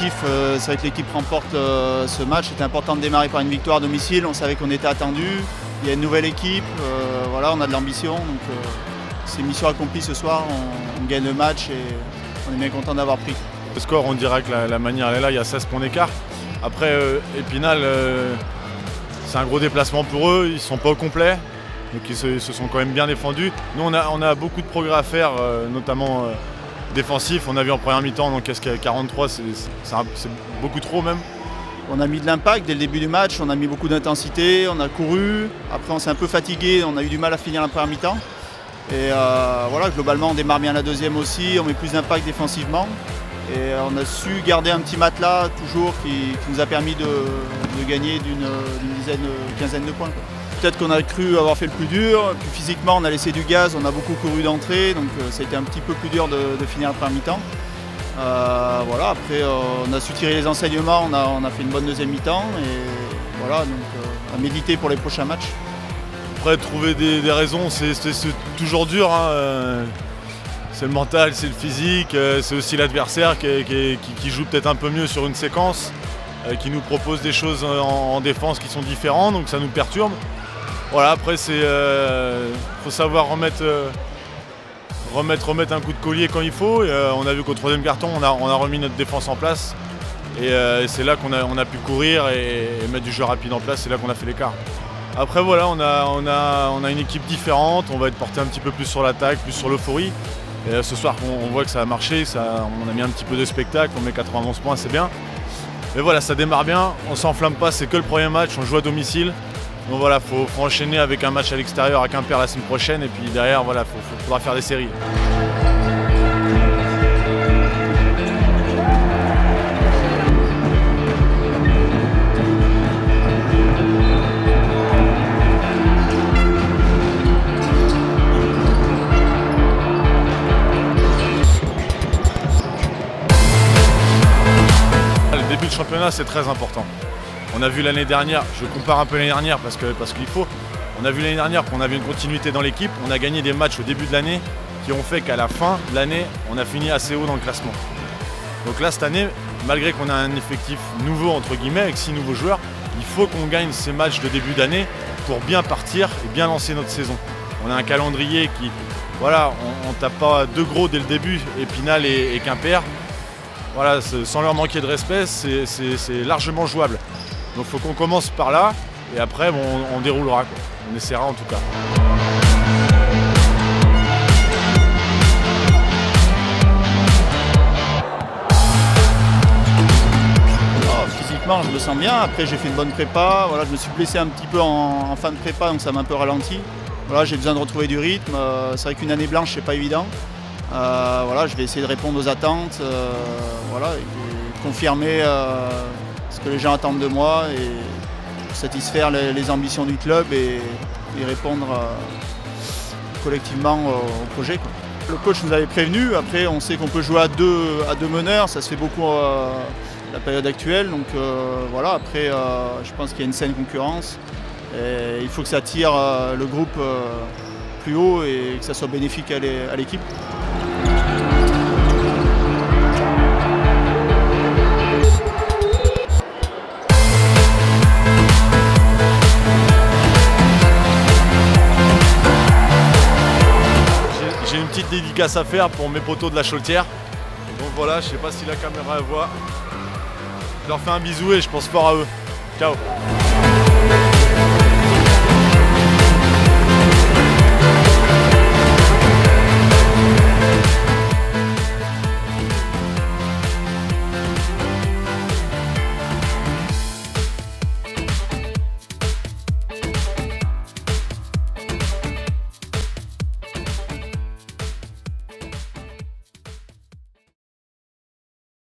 l'objectif, c'est vrai que l'équipe remporte ce match. C'était important de démarrer par une victoire à domicile. On savait qu'on était attendu. Il y a une nouvelle équipe, voilà, on a de l'ambition. Donc c'est mission accomplie ce soir. On gagne le match et on est bien content d'avoir pris. Le score, on dirait que la manière elle est là, il y a 16 points d'écart. Après, Épinal, c'est un gros déplacement pour eux, ils ne sont pas au complet. Donc ils se sont quand même bien défendus. Nous, on a beaucoup de progrès à faire, notamment défensif. On a vu en première mi-temps, donc qu'est-ce qu'il y a 43, c'est beaucoup trop même. On a mis de l'impact dès le début du match, on a mis beaucoup d'intensité, on a couru. Après, on s'est un peu fatigué, on a eu du mal à finir la première mi-temps. Et voilà, globalement, on démarre bien la deuxième aussi, on met plus d'impact défensivement. Et on a su garder un petit matelas toujours qui nous a permis de gagner d'une quinzaine de points. Peut-être qu'on a cru avoir fait le plus dur, puis physiquement on a laissé du gaz, on a beaucoup couru d'entrée, donc ça a été un petit peu plus dur de finir la première mi-temps. Voilà, après on a su tirer les enseignements, on a fait une bonne deuxième mi-temps et voilà, donc à méditer pour les prochains matchs. Après trouver des raisons, c'est toujours dur. Hein. C'est le mental, c'est le physique, c'est aussi l'adversaire qui joue peut-être un peu mieux sur une séquence, qui nous propose des choses en défense qui sont différentes, donc ça nous perturbe. Voilà, après faut savoir remettre un coup de collier quand il faut. Et, on a vu qu'au troisième carton, on a remis notre défense en place. Et c'est là qu'on a pu courir et mettre du jeu rapide en place, c'est là qu'on a fait l'écart. Après voilà, on a une équipe différente, on va être porté un petit peu plus sur l'attaque, plus sur l'euphorie. Et ce soir, on voit que ça a marché, on a mis un petit peu de spectacle, on met 91 points, c'est bien. Mais voilà, ça démarre bien, on s'enflamme pas, c'est que le premier match, on joue à domicile. Donc voilà, faut enchaîner avec un match à l'extérieur à Quimper la semaine prochaine et puis derrière, voilà, faudra faire des séries. Le début de championnat, c'est très important. On a vu l'année dernière, je compare un peu l'année dernière parce qu'il faut, on a vu l'année dernière qu'on avait une continuité dans l'équipe, on a gagné des matchs au début de l'année qui ont fait qu'à la fin de l'année, on a fini assez haut dans le classement. Donc là, cette année, malgré qu'on a un effectif nouveau, entre guillemets, avec 6 nouveaux joueurs, il faut qu'on gagne ces matchs de début d'année pour bien partir et bien lancer notre saison. On a un calendrier qui, voilà, on ne tape pas deux gros dès le début, Épinal et Quimper. Voilà, sans leur manquer de respect, c'est largement jouable. Donc il faut qu'on commence par là et après bon, on déroulera, quoi. On essaiera en tout cas. Physiquement je me sens bien, après j'ai fait une bonne prépa, voilà, je me suis blessé un petit peu en fin de prépa donc ça m'a un peu ralenti. Voilà, j'ai besoin de retrouver du rythme, c'est vrai qu'une année blanche c'est pas évident. Voilà, je vais essayer de répondre aux attentes, voilà, et confirmer ce que les gens attendent de moi et satisfaire les ambitions du club et répondre collectivement au projet, quoi. Le coach nous avait prévenu, après on sait qu'on peut jouer à deux meneurs, ça se fait beaucoup la période actuelle, donc voilà, après je pense qu'il y a une saine concurrence et il faut que ça tire le groupe plus haut et que ça soit bénéfique à l'équipe. J'ai une petite dédicace à faire pour mes potos de la Chaultière. Donc voilà, je sais pas si la caméra voit. Je leur fais un bisou et je pense fort à eux. Ciao.